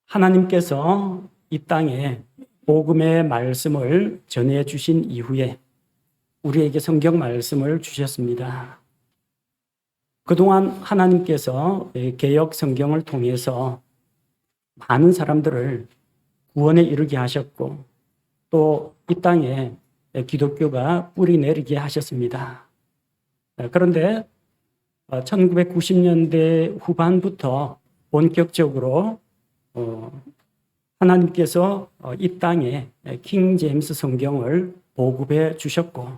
하나님께서 이 땅에 복음의 말씀을 전해 주신 이후에 우리에게 성경 말씀을 주셨습니다. 그동안 하나님께서 개역 성경을 통해서 많은 사람들을 구원에 이르게 하셨고 또 이 땅에 기독교가 뿌리 내리게 하셨습니다. 그런데 1990년대 후반부터 본격적으로 하나님께서 이 땅에 킹 제임스 성경을 보급해 주셨고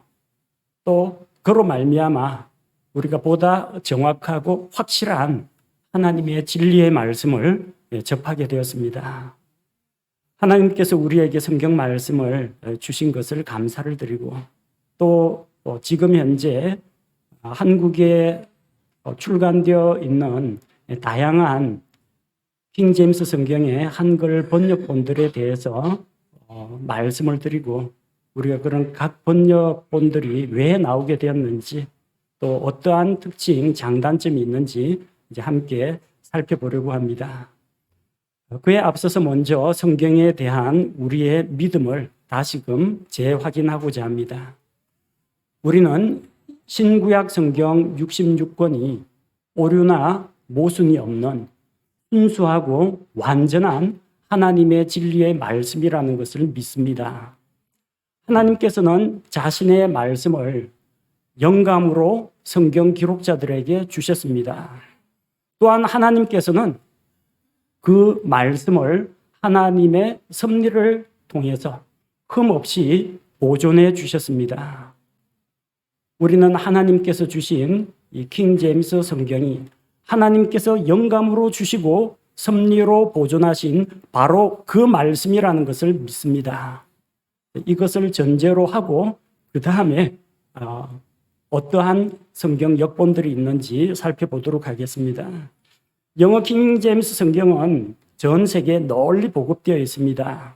또 그로 말미암아 우리가 보다 정확하고 확실한 하나님의 진리의 말씀을 접하게 되었습니다. 하나님께서 우리에게 성경 말씀을 주신 것을 감사를 드리고 또 지금 현재 한국에 출간되어 있는 다양한 킹 제임스 성경의 한글 번역본들에 대해서 말씀을 드리고 우리가 그런 각 번역본들이 왜 나오게 되었는지 또 어떠한 특징, 장단점이 있는지 이제 함께 살펴보려고 합니다. 그에 앞서서 먼저 성경에 대한 우리의 믿음을 다시금 재확인하고자 합니다. 우리는 신구약 성경 66권이 오류나 모순이 없는 순수하고 완전한 하나님의 진리의 말씀이라는 것을 믿습니다. 하나님께서는 자신의 말씀을 영감으로 성경 기록자들에게 주셨습니다. 또한 하나님께서는 그 말씀을 하나님의 섭리를 통해서 흠없이 보존해 주셨습니다. 우리는 하나님께서 주신 이 킹 제임스 성경이 하나님께서 영감으로 주시고 섭리로 보존하신 바로 그 말씀이라는 것을 믿습니다. 이것을 전제로 하고 그 다음에 어떠한 성경 역본들이 있는지 살펴보도록 하겠습니다. 영어 킹 제임스 성경은 전 세계에 널리 보급되어 있습니다.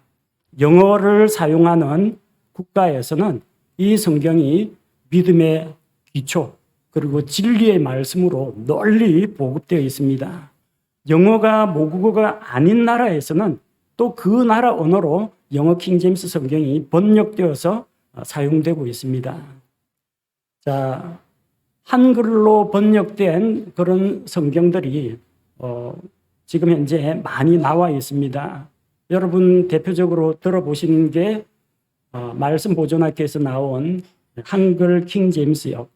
영어를 사용하는 국가에서는 이 성경이 믿음의 기초 그리고 진리의 말씀으로 널리 보급되어 있습니다. 영어가 모국어가 아닌 나라에서는 또 그 나라 언어로 영어 킹 제임스 성경이 번역되어서 사용되고 있습니다. 자, 한글로 번역된 그런 성경들이 지금 현재 많이 나와 있습니다. 여러분 대표적으로 들어보신 게 말씀 보존학회에서 나온 한글 킹 제임스역,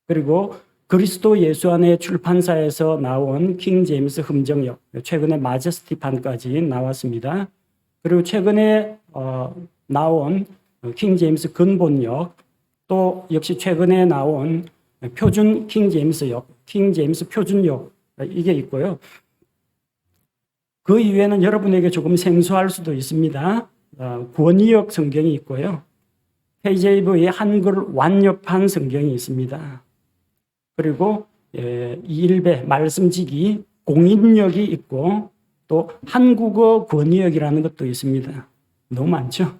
그리고 그리스도 예수 안에 출판사에서 나온 킹 제임스 흠정역, 최근에 마제스티판까지 나왔습니다. 그리고 최근에 나온 킹 제임스 근본역, 또 역시 최근에 나온 표준 킹 제임스역, 킹 제임스 표준역 이게 있고요. 그 이외에는 여러분에게 조금 생소할 수도 있습니다. 권위역 성경이 있고요. KJV의 한글 완역판 성경이 있습니다. 그리고 이일배 말씀지기 공인역이 있고 또 한국어 권위역이라는 것도 있습니다. 너무 많죠?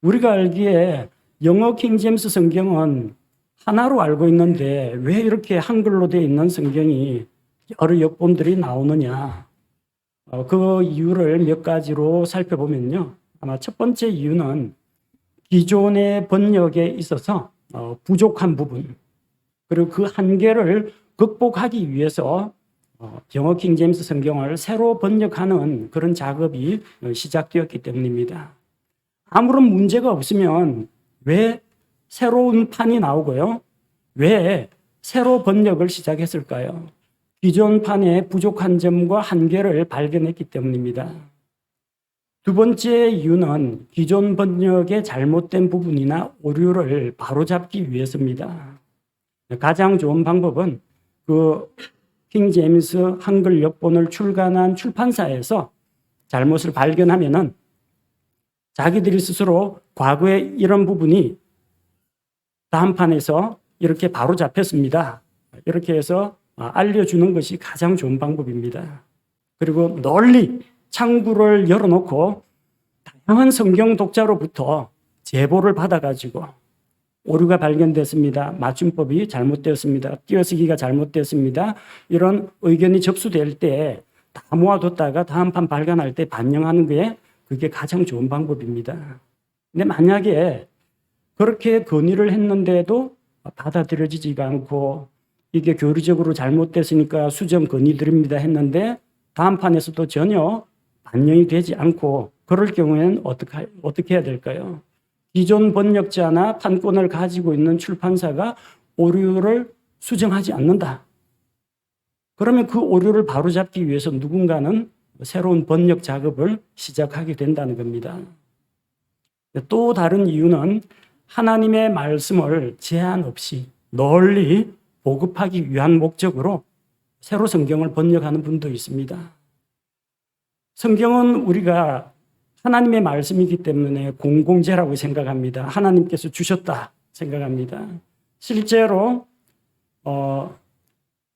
우리가 알기에 영어 킹 제임스 성경은 하나로 알고 있는데 왜 이렇게 한글로 되어 있는 성경이 여러 역본들이 나오느냐. 그 이유를 몇 가지로 살펴보면요. 아마 첫 번째 이유는 기존의 번역에 있어서 부족한 부분, 그리고 그 한계를 극복하기 위해서 영어 킹 제임스 성경을 새로 번역하는 그런 작업이 시작되었기 때문입니다. 아무런 문제가 없으면 왜 새로운 판이 나오고요? 왜 새로 번역을 시작했을까요? 기존 판의 부족한 점과 한계를 발견했기 때문입니다. 두 번째 이유는 기존 번역의 잘못된 부분이나 오류를 바로잡기 위해서입니다. 가장 좋은 방법은 그 킹 제임스 한글 역본을 출간한 출판사에서 잘못을 발견하면은 자기들이 스스로 과거에 이런 부분이 다음 판에서 이렇게 바로잡혔습니다. 이렇게 해서 알려주는 것이 가장 좋은 방법입니다. 그리고 널리 창구를 열어놓고 다양한 성경 독자로부터 제보를 받아가지고 오류가 발견됐습니다. 맞춤법이 잘못되었습니다. 띄어쓰기가 잘못되었습니다. 이런 의견이 접수될 때 다 모아뒀다가 다음 판 발간할 때 반영하는 게 그게 가장 좋은 방법입니다. 근데 만약에 그렇게 건의를 했는데도 받아들여지지가 않고 이게 교리적으로 잘못됐으니까 수정 건의드립니다 했는데 다음 판에서도 전혀 반영이 되지 않고 그럴 경우에는 어떻게 해야 될까요? 기존 번역자나 판권을 가지고 있는 출판사가 오류를 수정하지 않는다. 그러면 그 오류를 바로잡기 위해서 누군가는 새로운 번역 작업을 시작하게 된다는 겁니다. 또 다른 이유는 하나님의 말씀을 제한 없이 널리 보급하기 위한 목적으로 새로 성경을 번역하는 분도 있습니다. 성경은 우리가 하나님의 말씀이기 때문에 공공재라고 생각합니다. 하나님께서 주셨다 생각합니다. 실제로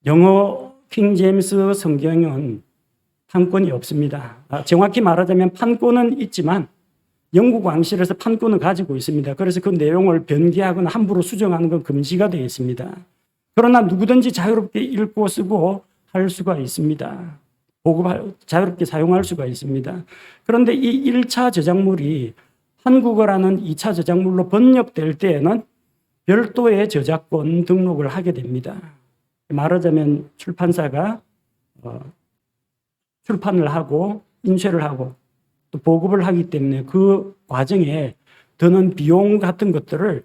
영어 킹 제임스 성경은 판권이 없습니다. 정확히 말하자면 판권은 있지만 영국 왕실에서 판권을 가지고 있습니다. 그래서 그 내용을 변기하거나 함부로 수정하는 건 금지가 되어 있습니다. 그러나 누구든지 자유롭게 읽고 쓰고 할 수가 있습니다. 자유롭게 사용할 수가 있습니다. 그런데 이 1차 저작물이 한국어라는 2차 저작물로 번역될 때에는 별도의 저작권 등록을 하게 됩니다. 말하자면 출판사가 출판을 하고 인쇄를 하고 또 보급을 하기 때문에 그 과정에 드는 비용 같은 것들을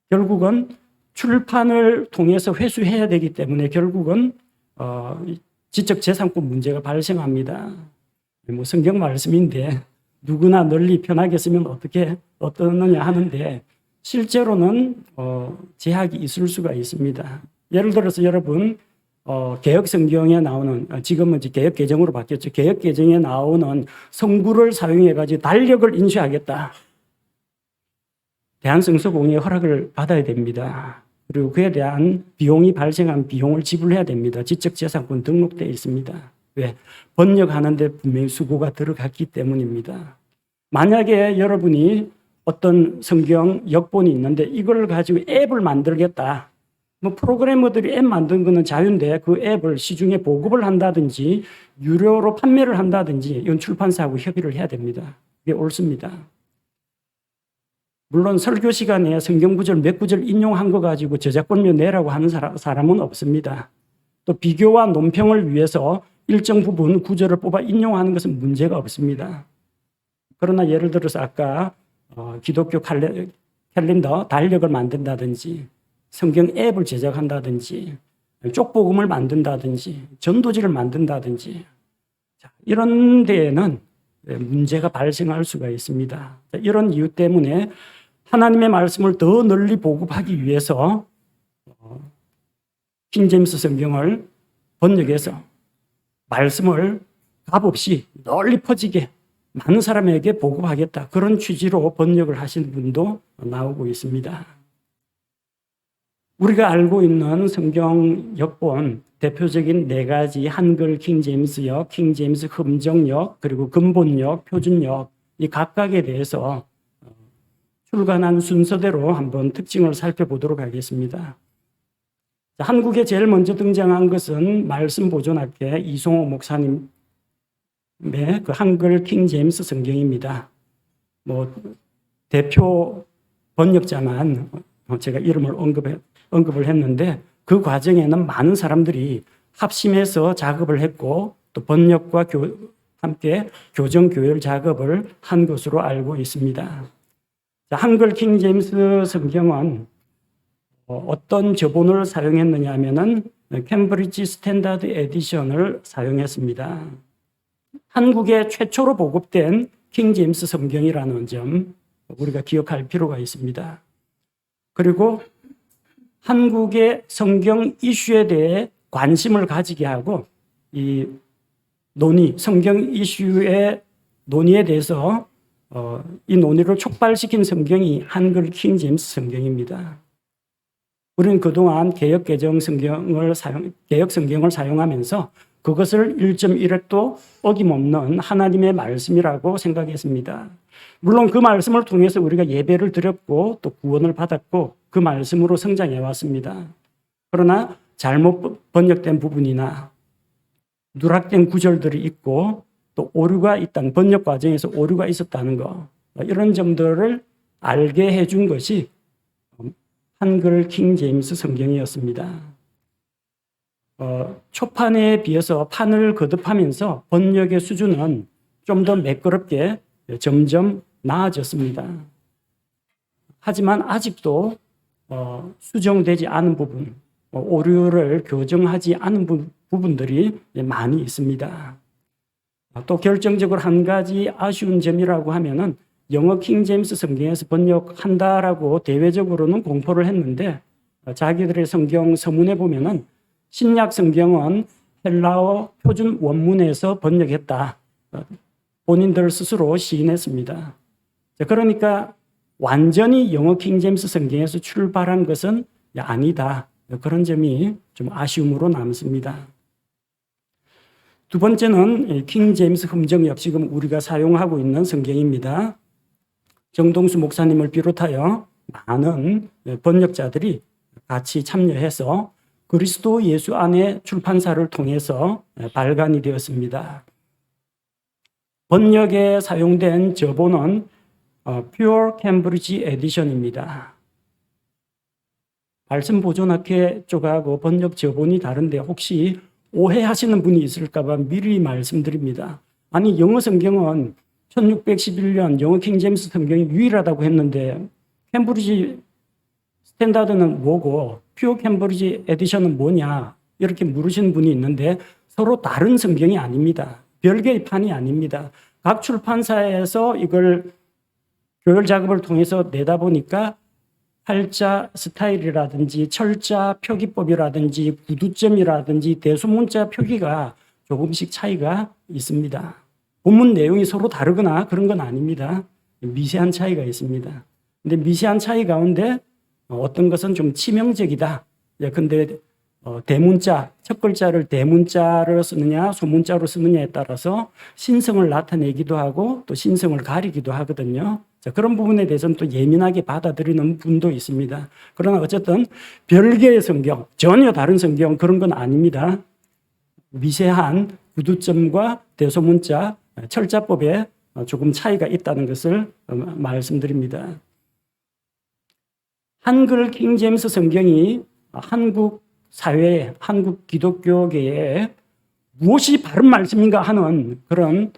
결국은 출판을 통해서 회수해야 되기 때문에 결국은 지적재산권 문제가 발생합니다. 뭐 성경 말씀인데 누구나 널리 편하게 쓰면 어떠느냐 하는데 실제로는 제약이 있을 수가 있습니다. 예를 들어서 여러분 개역 성경에 나오는 지금은 이제 개역 개정으로 바뀌었죠. 개역 개정에 나오는 성구를 사용해 가지고 달력을 인쇄하겠다. 대한성서공회의 허락을 받아야 됩니다. 그리고 그에 대한 비용이 발생한 비용을 지불해야 됩니다. 지적재산권 등록되어 있습니다. 왜? 번역하는데 분명히 수고가 들어갔기 때문입니다. 만약에 여러분이 어떤 성경 역본이 있는데 이걸 가지고 앱을 만들겠다. 뭐 프로그래머들이 앱 만든 거는 자유인데 그 앱을 시중에 보급을 한다든지 유료로 판매를 한다든지 이건 출판사하고 협의를 해야 됩니다. 그게 옳습니다. 물론 설교 시간에 성경 구절 몇 구절 인용한 거 가지고 저작권료 내라고 하는 사람은 없습니다. 또 비교와 논평을 위해서 일정 부분 구절을 뽑아 인용하는 것은 문제가 없습니다. 그러나 예를 들어서 아까 기독교 캘린더 달력을 만든다든지 성경 앱을 제작한다든지 쪽복음을 만든다든지 전도지를 만든다든지 이런 데에는 문제가 발생할 수가 있습니다. 이런 이유 때문에 하나님의 말씀을 더 널리 보급하기 위해서 킹제임스 성경을 번역해서 말씀을 값없이 널리 퍼지게 많은 사람에게 보급하겠다. 그런 취지로 번역을 하신 분도 나오고 있습니다. 우리가 알고 있는 성경 역본 대표적인 4가지 한글 킹제임스역, 킹제임스 흠정역, 그리고 근본역, 표준역 이 각각에 대해서 출간한 순서대로 한번 특징을 살펴보도록 하겠습니다. 한국에 제일 먼저 등장한 것은 말씀보존학회 이송호 목사님의 그 한글 킹제임스 성경입니다. 뭐 대표 번역자만 제가 이름을 언급을 했는데 그 과정에는 많은 사람들이 합심해서 작업을 했고 또 번역과 함께 교정 교열 작업을 한 것으로 알고 있습니다. 한글 킹제임스 성경은 어떤 저본을 사용했느냐 하면은 캠브리지 스탠다드 에디션을 사용했습니다. 한국에 최초로 보급된 킹제임스 성경이라는 점 우리가 기억할 필요가 있습니다. 그리고 한국의 성경 이슈에 대해 관심을 가지게 하고 이 성경 이슈의 논의에 대해서 이 논의를 촉발시킨 성경이 한글 킹제임스 성경입니다. 우리는 그동안 개역 성경을 사용하면서 그것을 1.1획도 어김없는 하나님의 말씀이라고 생각했습니다. 물론 그 말씀을 통해서 우리가 예배를 드렸고 또 구원을 받았고 그 말씀으로 성장해 왔습니다. 그러나 잘못 번역된 부분이나 누락된 구절들이 있고 또 오류가 있다는 번역 과정에서 오류가 있었다는 거 이런 점들을 알게 해준 것이 한글 킹 제임스 성경이었습니다. 초판에 비해서 판을 거듭하면서 번역의 수준은 좀 더 매끄럽게 점점 나아졌습니다. 하지만 아직도 수정되지 않은 부분, 오류를 교정하지 않은 부분들이 많이 있습니다. 또 결정적으로 한 가지 아쉬운 점이라고 하면은 영어 킹 제임스 성경에서 번역한다라고 대외적으로는 공포를 했는데 자기들의 성경 서문에 보면은 신약 성경은 헬라어 표준 원문에서 번역했다. 본인들 스스로 시인했습니다. 그러니까 완전히 영어 킹 제임스 성경에서 출발한 것은 아니다. 그런 점이 좀 아쉬움으로 남습니다. 두 번째는 킹 제임스 흠정 역시금 우리가 사용하고 있는 성경입니다. 정동수 목사님을 비롯하여 많은 번역자들이 같이 참여해서 그리스도 예수 안에 출판사를 통해서 발간이 되었습니다. 번역에 사용된 저본은 Pure Cambridge Edition입니다. 말씀 보존학회 쪽하고 번역 저본이 다른데 혹시 오해하시는 분이 있을까 봐 미리 말씀드립니다. 아니 영어 성경은 1611년 영어 킹 제임스 성경이 유일하다고 했는데 캠브리지 스탠다드는 뭐고 퓨어 캠브리지 에디션은 뭐냐 이렇게 물으시는 분이 있는데 서로 다른 성경이 아닙니다. 별개의 판이 아닙니다. 각 출판사에서 이걸 교열 작업을 통해서 내다 보니까 팔자 스타일이라든지 철자 표기법이라든지 구두점이라든지 대소문자 표기가 조금씩 차이가 있습니다. 본문 내용이 서로 다르거나 그런 건 아닙니다. 미세한 차이가 있습니다. 근데 미세한 차이 가운데 어떤 것은 좀 치명적이다. 근데 대문자, 첫 글자를 대문자로 쓰느냐 소문자로 쓰느냐에 따라서 신성을 나타내기도 하고 또 신성을 가리기도 하거든요. 자, 그런 부분에 대해서는 또 예민하게 받아들이는 분도 있습니다. 그러나 어쨌든 별개의 성경, 전혀 다른 성경 그런 건 아닙니다. 미세한 구두점과 대소문자, 철자법에 조금 차이가 있다는 것을 말씀드립니다. 한글 킹 제임스 성경이 한국 사회에, 한국 기독교계에 무엇이 바른 말씀인가 하는 그런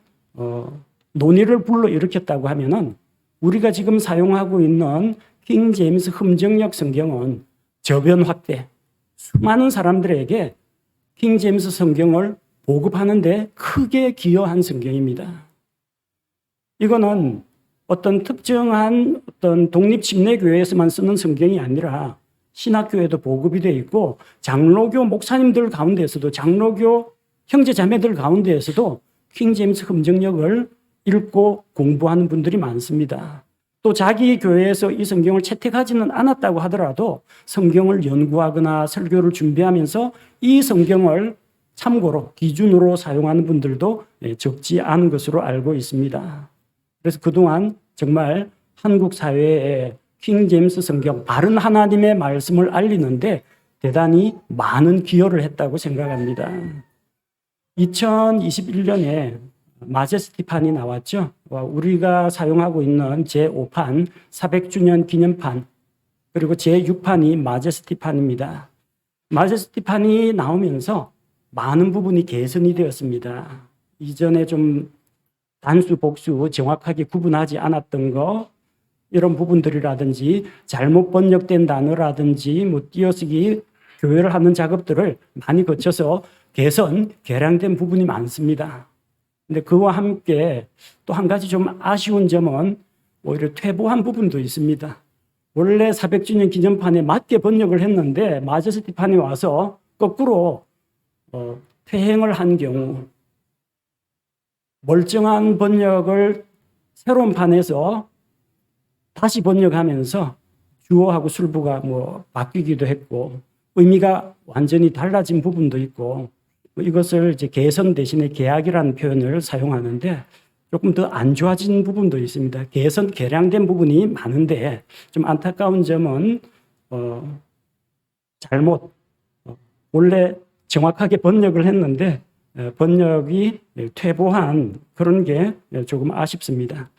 논의를 불러일으켰다고 하면은 우리가 지금 사용하고 있는 킹 제임스 흠정역 성경은 저변 확대, 수많은 사람들에게 킹 제임스 성경을 보급하는데 크게 기여한 성경입니다. 이거는 어떤 특정한 어떤 독립침례교회에서만 쓰는 성경이 아니라 신학교에도 보급이 되어 있고 장로교 목사님들 가운데에서도 장로교 형제자매들 가운데에서도 킹 제임스 흠정역을 읽고 공부하는 분들이 많습니다. 또 자기 교회에서 이 성경을 채택하지는 않았다고 하더라도 성경을 연구하거나 설교를 준비하면서 이 성경을 참고로 기준으로 사용하는 분들도 적지 않은 것으로 알고 있습니다. 그래서 그동안 정말 한국 사회에 킹 제임스 성경, 바른 하나님의 말씀을 알리는데 대단히 많은 기여를 했다고 생각합니다. 2021년에 마제스티판이 나왔죠. 우리가 사용하고 있는 제5판 400주년 기념판 그리고 제6판이 마제스티판입니다. 마제스티판이 나오면서 많은 부분이 개선이 되었습니다. 이전에 좀 단수, 복수 정확하게 구분하지 않았던 거 이런 부분들이라든지 잘못 번역된 단어라든지 띄어쓰기 교회를 하는 작업들을 많이 거쳐서 개선, 개량된 부분이 많습니다. 근데 그와 함께 또 한 가지 좀 아쉬운 점은 오히려 퇴보한 부분도 있습니다. 원래 400주년 기념판에 맞게 번역을 했는데 마제스티판이 와서 거꾸로 퇴행을 한 경우 멀쩡한 번역을 새로운 판에서 다시 번역하면서 주어하고 술부가 바뀌기도 했고 의미가 완전히 달라진 부분도 있고 이것을 이제 개선 대신에 개혁이라는 표현을 사용하는데 조금 더 안 좋아진 부분도 있습니다. 개선, 개량된 부분이 많은데 좀 안타까운 점은 잘못 원래 정확하게 번역을 했는데 번역이 퇴보한 그런 게 조금 아쉽습니다.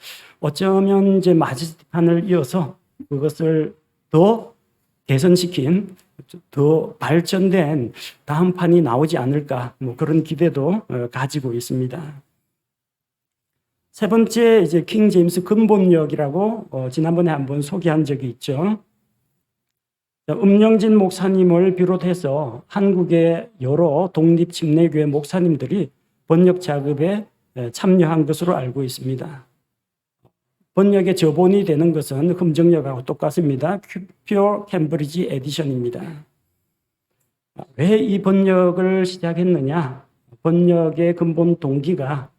어쩌면 이제 마제스티판을 이어서 그것을 더 개선시킨 더 발전된 다음 판이 나오지 않을까 뭐 그런 기대도 가지고 있습니다. 세 번째 이제 킹 제임스 근본역이라고 지난번에 한번 소개한 적이 있죠. 음영진 목사님을 비롯해서 한국의 여러 독립 침례교회 목사님들이 번역 작업에 참여한 것으로 알고 있습니다. 번역의 저본이 되는 것은 흠정역하고 똑같습니다. 퓨어 캠브리지 에디션입니다. 왜 이 번역을 시작했느냐? 번역의 근본 동기가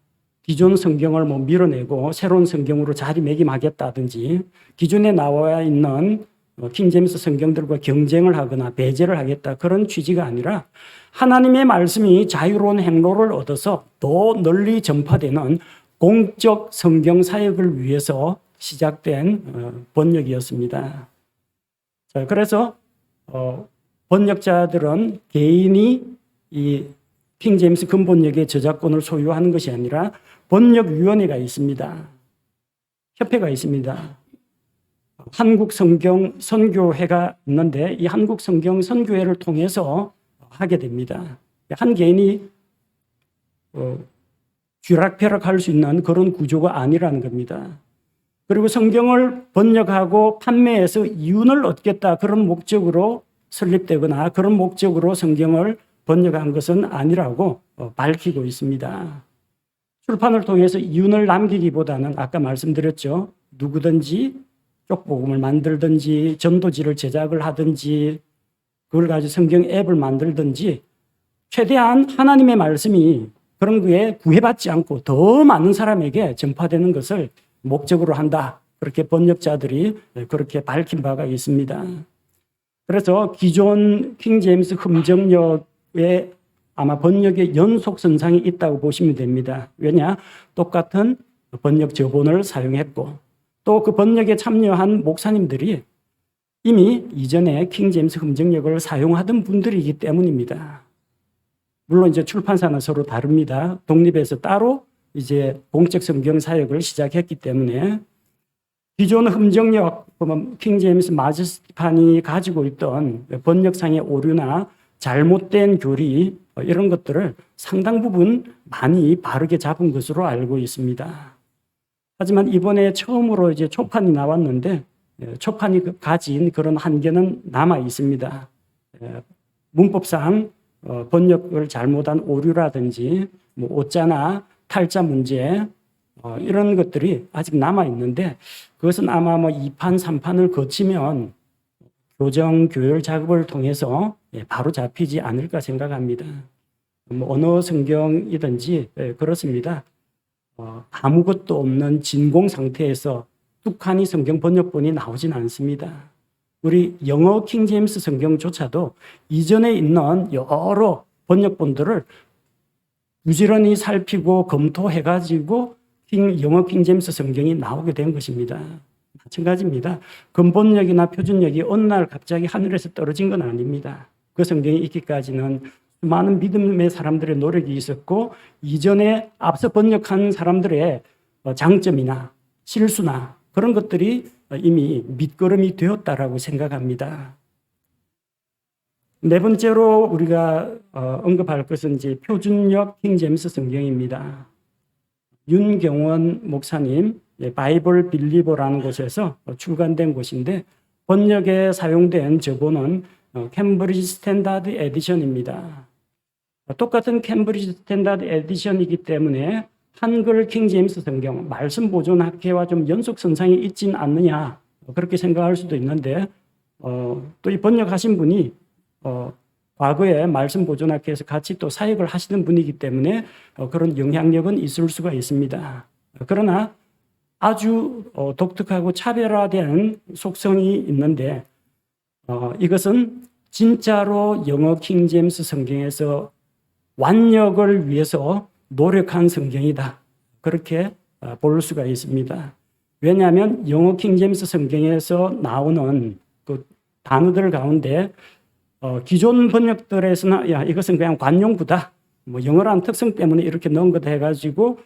기존 성경을 밀어내고 새로운 성경으로 자리매김하겠다든지 기존에 나와 있는 킹 제임스 성경들과 경쟁을 하거나 배제를 하겠다 그런 취지가 아니라 하나님의 말씀이 자유로운 행로를 얻어서 더 널리 전파되는 공적 성경 사역을 위해서 시작된 번역이었습니다. 자, 그래서 번역자들은 개인이 이 킹 제임스 근본역의 저작권을 소유하는 것이 아니라 번역위원회가 있습니다. 협회가 있습니다. 한국 성경 선교회가 있는데 이 한국 성경 선교회를 통해서 하게 됩니다. 한 개인이 쥐락펴락할 수 있는 그런 구조가 아니라는 겁니다. 그리고 성경을 번역하고 판매해서 이윤을 얻겠다 그런 목적으로 설립되거나 그런 목적으로 성경을 번역한 것은 아니라고 밝히고 있습니다. 출판을 통해서 이윤을 남기기보다는 아까 말씀드렸죠. 누구든지 쪽복음을 만들든지 전도지를 제작을 하든지 그걸 가지고 성경 앱을 만들든지 최대한 하나님의 말씀이 그런 거에 구애받지 않고 더 많은 사람에게 전파되는 것을 목적으로 한다. 그렇게 번역자들이 그렇게 밝힌 바가 있습니다. 그래서 기존 킹 제임스 흠정역에 아마 번역의 연속선상이 있다고 보시면 됩니다. 왜냐? 똑같은 번역 저본을 사용했고 또 그 번역에 참여한 목사님들이 이미 이전에 킹 제임스 흠정역을 사용하던 분들이기 때문입니다. 물론 이제 출판사는 서로 다릅니다. 독립해서 따로 이제 공적 성경 사역을 시작했기 때문에 기존 흠정역, 킹 제임스 마제스티판이 가지고 있던 번역상의 오류나 잘못된 교리 이런 것들을 상당 부분 많이 바르게 잡은 것으로 알고 있습니다. 하지만 이번에 처음으로 이제 초판이 나왔는데 초판이 가진 그런 한계는 남아 있습니다. 문법상 번역을 잘못한 오류라든지 뭐 오자나 탈자 문제 이런 것들이 아직 남아 있는데 그것은 아마 2판, 3판을 거치면 교정, 교열 작업을 통해서 바로 잡히지 않을까 생각합니다. 언어 성경이든지 그렇습니다. 아무것도 없는 진공 상태에서 뚝하니 성경 번역본이 나오진 않습니다. 우리 영어 킹 제임스 성경조차도 이전에 있는 여러 번역본들을 부지런히 살피고 검토해가지고 영어 킹 제임스 성경이 나오게 된 것입니다. 마찬가지입니다. 근본역이나 표준역이 어느 날 갑자기 하늘에서 떨어진 건 아닙니다. 그 성경이 있기까지는 많은 믿음의 사람들의 노력이 있었고 이전에 앞서 번역한 사람들의 장점이나 실수나 그런 것들이 이미 밑거름이 되었다라고 생각합니다. 네 번째로 우리가 언급할 것은 이제 표준역 킹 제임스 성경입니다. 윤경원 목사님 바이블 빌리버라는 곳에서 출간된 곳인데 번역에 사용된 저본은 캠브리지 스탠다드 에디션입니다. 똑같은 캠브리지 스탠다드 에디션이기 때문에 한글 킹 제임스 성경 말씀 보존 학회와 좀 연속선상에 있진 않느냐 그렇게 생각할 수도 있는데 또 이 번역하신 분이 과거에 말씀 보존 학회에서 같이 또 사역을 하시는 분이기 때문에 그런 영향력은 있을 수가 있습니다. 그러나 아주 독특하고 차별화된 속성이 있는데 이것은 진짜로 영어 킹 제임스 성경에서 완역을 위해서 노력한 성경이다. 그렇게 볼 수가 있습니다. 왜냐하면 영어 킹 제임스 성경에서 나오는 그 단어들 가운데 기존 번역들에서는 야 이것은 그냥 관용구다. 뭐 영어라는 특성 때문에 이렇게 넣은 것 해가지고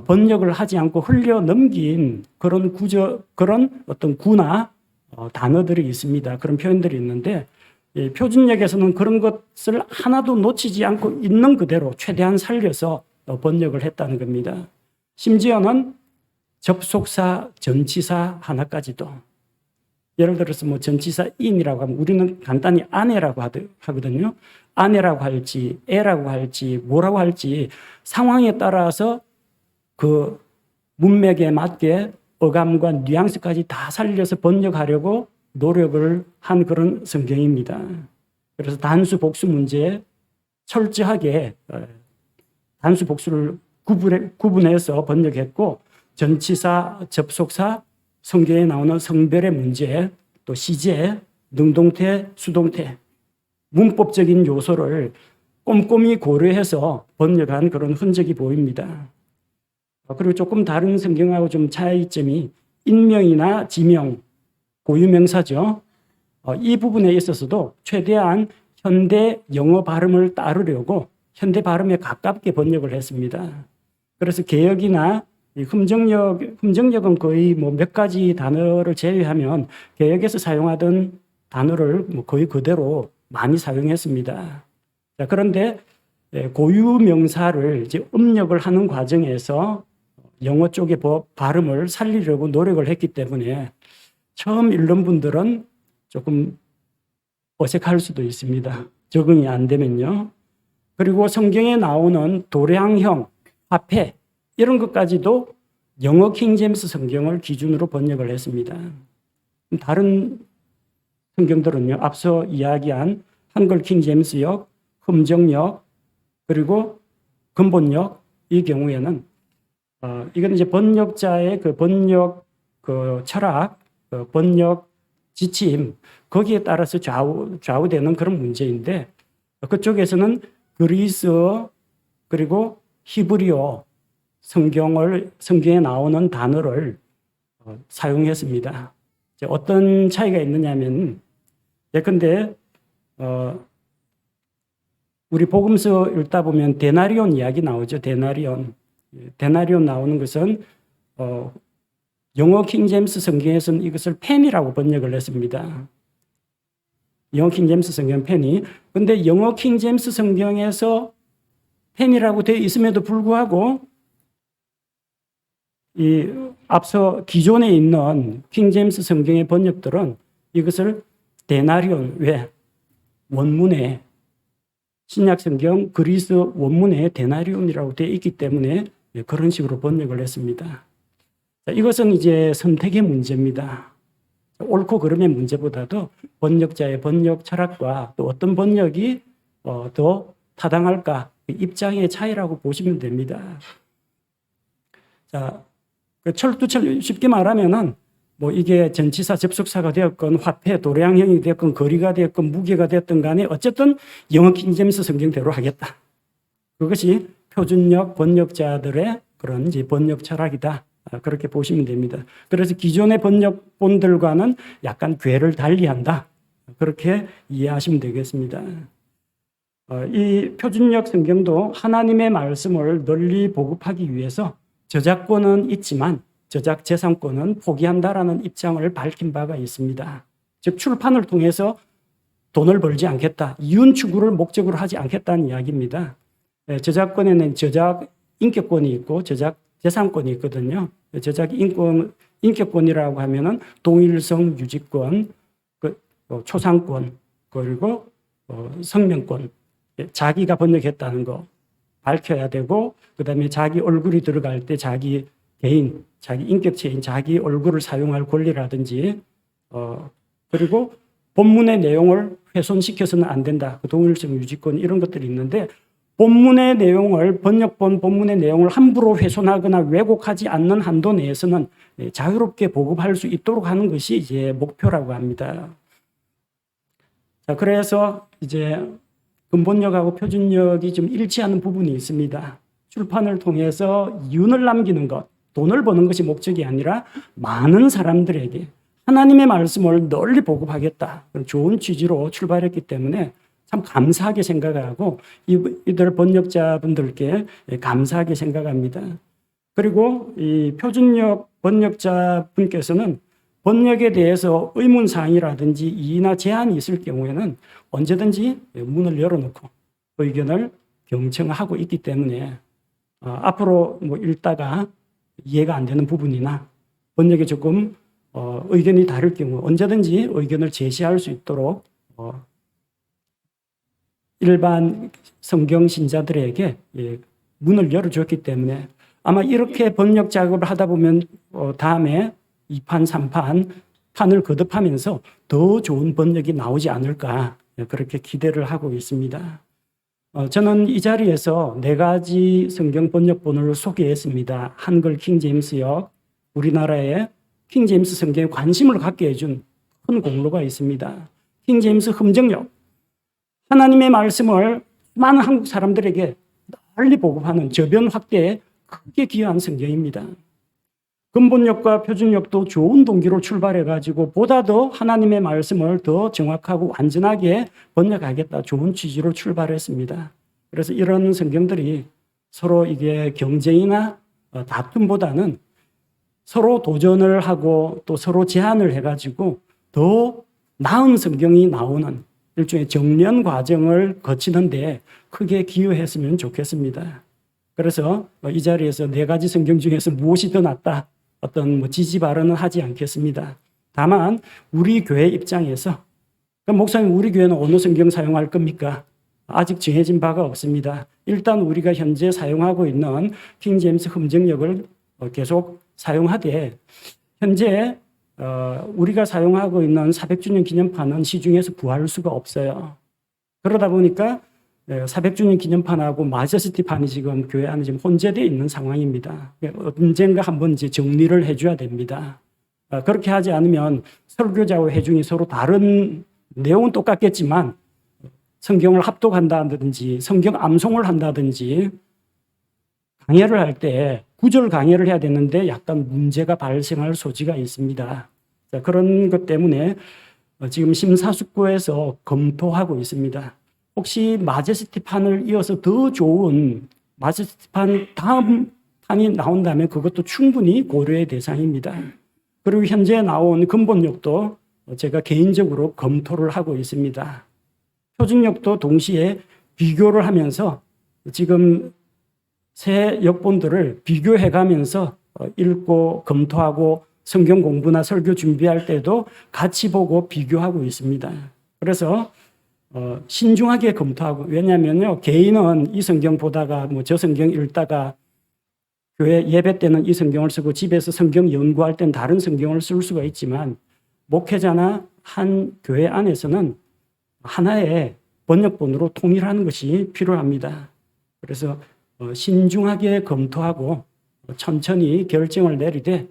번역을 하지 않고 흘려 넘긴 그런 그런 어떤 구나 단어들이 있습니다. 그런 표현들이 있는데 표준역에서는 그런 것을 하나도 놓치지 않고 있는 그대로 최대한 살려서 번역을 했다는 겁니다. 심지어는 접속사, 전치사 하나까지도. 예를 들어서 뭐 전치사 인이라고 하면 우리는 간단히 아내라고 하거든요. 아내라고 할지, 애라고 할지, 뭐라고 할지 상황에 따라서 그 문맥에 맞게 어감과 뉘앙스까지 다 살려서 번역하려고 노력을 한 그런 성경입니다. 그래서 단수 복수 문제에 철저하게 단수 복수를 구분해서 번역했고 전치사, 접속사, 성경에 나오는 성별의 문제, 또 시제, 능동태, 수동태, 문법적인 요소를 꼼꼼히 고려해서 번역한 그런 흔적이 보입니다. 그리고 조금 다른 성경하고 좀 차이점이 인명이나 지명, 고유명사죠. 이 부분에 있어서도 최대한 현대 영어 발음을 따르려고 현대 발음에 가깝게 번역을 했습니다. 그래서 개역이나 흠정역은 거의 뭐 몇 가지 단어를 제외하면 개역에서 사용하던 단어를 뭐 거의 그대로 많이 사용했습니다. 자, 그런데 고유명사를 이제 음력을 하는 과정에서 영어 쪽의 발음을 살리려고 노력을 했기 때문에 처음 읽는 분들은 조금 어색할 수도 있습니다. 적응이 안 되면요. 그리고 성경에 나오는 도량형, 화폐 이런 것까지도 영어 킹제임스 성경을 기준으로 번역을 했습니다. 다른 성경들은요. 앞서 이야기한 한글 킹제임스역, 흠정역, 그리고 근본역 이 경우에는 이건 이제 번역자의 그 번역 그 철학, 그 번역 지침 거기에 따라서 좌우되는 그런 문제인데 그쪽에서는 그리스어 그리고 히브리어 성경에 나오는 단어를 사용했습니다. 어떤 차이가 있느냐면 예컨대 우리 복음서 읽다 보면 데나리온 이야기 나오죠. 데나리온 나오는 것은 영어 킹제임스 성경에서는 이것을 펜이라고 번역을 했습니다. 영어 킹제임스 성경 펜이. 근데 영어 킹제임스 성경에서 펜이라고 되어 있음에도 불구하고 이 앞서 기존에 있는 킹제임스 성경의 번역들은 이것을 데나리온, 왜? 원문에 신약 성경 그리스 원문에 데나리온이라고 되어 있기 때문에 그런 식으로 번역을 했습니다. 이것은 이제 선택의 문제입니다. 옳고 그름의 문제보다도 번역자의 번역 철학과 또 어떤 번역이 더 타당할까 입장의 차이라고 보시면 됩니다. 자, 철두철 쉽게 말하면은 뭐 이게 전치사 접속사가 되었건 화폐 도량형이 되었건 거리가 되었건 무게가 되었던 간에 어쨌든 영어 킹제임스 성경대로 하겠다. 그것이 표준역 번역자들의 그런 이제 번역 철학이다. 그렇게 보시면 됩니다. 그래서 기존의 번역본들과는 약간 궤를 달리한다. 그렇게 이해하시면 되겠습니다. 이 표준역 성경도 하나님의 말씀을 널리 보급하기 위해서 저작권은 있지만 저작 재산권은 포기한다라는 입장을 밝힌 바가 있습니다. 즉 출판을 통해서 돈을 벌지 않겠다. 이윤 추구를 목적으로 하지 않겠다는 이야기입니다. 저작권에는 저작 인격권이 있고 저작 재산권이 있거든요. 저작 인격권이라고 하면은 동일성 유지권, 초상권, 그리고 성명권, 자기가 번역했다는 거 밝혀야 되고, 그 다음에 자기 얼굴이 들어갈 때 자기 개인, 자기 인격체인 자기 얼굴을 사용할 권리라든지, 그리고 본문의 내용을 훼손시켜서는 안 된다. 동일성 유지권 이런 것들이 있는데, 본문의 내용을 번역본 본문의 내용을 함부로 훼손하거나 왜곡하지 않는 한도 내에서는 자유롭게 보급할 수 있도록 하는 것이 이제 목표라고 합니다. 자, 그래서 이제 근본역하고 표준역이 좀 일치하는 부분이 있습니다. 출판을 통해서 이윤을 남기는 것, 돈을 버는 것이 목적이 아니라 많은 사람들에게 하나님의 말씀을 널리 보급하겠다. 좋은 취지로 출발했기 때문에 참 감사하게 생각하고 이들 번역자분들께 감사하게 생각합니다. 그리고 이 표준역 번역자분께서는 번역에 대해서 의문사항이라든지 이의나 제한이 있을 경우에는 언제든지 문을 열어놓고 의견을 경청하고 있기 때문에 앞으로 뭐 읽다가 이해가 안 되는 부분이나 번역에 조금 의견이 다를 경우 언제든지 의견을 제시할 수 있도록 일반 성경 신자들에게 문을 열어줬기 때문에 아마 이렇게 번역 작업을 하다 보면 다음에 2판, 3판 판을 거듭하면서 더 좋은 번역이 나오지 않을까 그렇게 기대를 하고 있습니다. 저는 이 자리에서 4가지 성경 번역본을 소개했습니다. 한글 킹제임스역, 우리나라의 킹제임스 성경에 관심을 갖게 해준 큰 공로가 있습니다. 킹제임스 흠정역, 하나님의 말씀을 많은 한국 사람들에게 널리 보급하는 저변 확대에 크게 기여한 성경입니다. 근본역과 표준역도 좋은 동기로 출발해가지고 보다 더 하나님의 말씀을 더 정확하고 완전하게 번역하겠다 좋은 취지로 출발했습니다. 그래서 이런 성경들이 서로 이게 경쟁이나 다툼보다는 서로 도전을 하고 또 서로 제안을 해가지고 더 나은 성경이 나오는 일종의 정련 과정을 거치는데 크게 기여했으면 좋겠습니다. 그래서 이 자리에서 4가지 성경 중에서 무엇이 더 낫다 어떤 지지 발언은 하지 않겠습니다. 다만 우리 교회 입장에서 목사님 우리 교회는 어느 성경 사용할 겁니까? 아직 정해진 바가 없습니다. 일단 우리가 현재 사용하고 있는 킹제임스 흠정역을 계속 사용하되 현재 우리가 사용하고 있는 400주년 기념판은 시중에서 구할 수가 없어요. 그러다 보니까 400주년 기념판하고 마제스티판이 지금 교회 안에 지금 혼재되어 있는 상황입니다. 언젠가 한번 이제 정리를 해줘야 됩니다. 그렇게 하지 않으면 설교자와 회중이 서로 다른 내용은 똑같겠지만 성경을 합독한다든지 성경 암송을 한다든지 강해를 할 때 구절 강해를 해야 되는데 약간 문제가 발생할 소지가 있습니다. 그런 것 때문에 지금 심사숙고해서 검토하고 있습니다. 혹시 마제스티판을 이어서 더 좋은 마제스티판 다음 판이 나온다면 그것도 충분히 고려의 대상입니다. 그리고 현재 나온 근본역도 제가 개인적으로 검토를 하고 있습니다. 표준역도 동시에 비교를 하면서 지금 새 역본들을 비교해가면서 읽고 검토하고 성경 공부나 설교 준비할 때도 같이 보고 비교하고 있습니다. 그래서 신중하게 검토하고 왜냐하면요 개인은 이 성경 보다가 뭐 저 성경 읽다가 교회 예배 때는 이 성경을 쓰고 집에서 성경 연구할 땐 다른 성경을 쓸 수가 있지만 목회자나 한 교회 안에서는 하나의 번역본으로 통일하는 것이 필요합니다. 그래서 신중하게 검토하고 천천히 결정을 내리되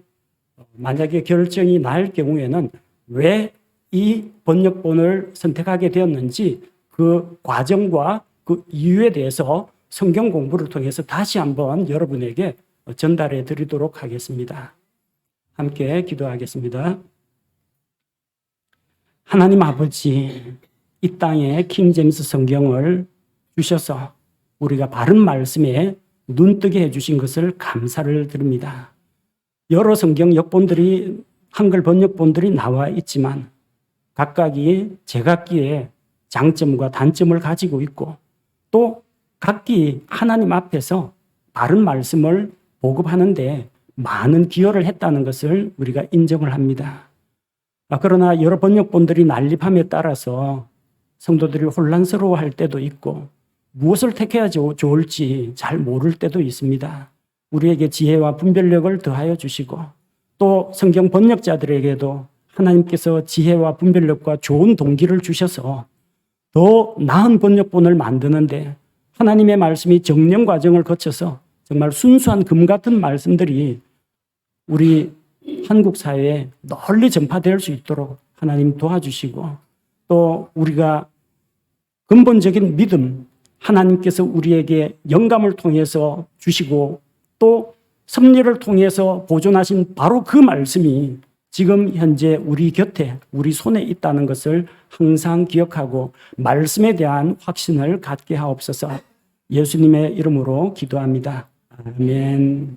만약에 결정이 날 경우에는 왜 이 번역본을 선택하게 되었는지 그 과정과 그 이유에 대해서 성경 공부를 통해서 다시 한번 여러분에게 전달해 드리도록 하겠습니다. 함께 기도하겠습니다. 하나님 아버지, 이 땅에 킹제임스 성경을 주셔서 우리가 바른 말씀에 눈뜨게 해주신 것을 감사를 드립니다. 여러 성경 역본들이 한글 번역본들이 나와 있지만 각각이 제각기의 장점과 단점을 가지고 있고 또 각기 하나님 앞에서 바른 말씀을 보급하는 데 많은 기여를 했다는 것을 우리가 인정을 합니다. 그러나 여러 번역본들이 난립함에 따라서 성도들이 혼란스러워할 때도 있고 무엇을 택해야 좋을지 잘 모를 때도 있습니다. 우리에게 지혜와 분별력을 더하여 주시고 또 성경 번역자들에게도 하나님께서 지혜와 분별력과 좋은 동기를 주셔서 더 나은 번역본을 만드는데 하나님의 말씀이 정령 과정을 거쳐서 정말 순수한 금 같은 말씀들이 우리 한국 사회에 널리 전파될 수 있도록 하나님 도와주시고 또 우리가 근본적인 믿음, 하나님께서 우리에게 영감을 통해서 주시고 또 섭리를 통해서 보존하신 바로 그 말씀이 지금 현재 우리 곁에, 우리 손에 있다는 것을 항상 기억하고 말씀에 대한 확신을 갖게 하옵소서. 예수님의 이름으로 기도합니다. 아멘.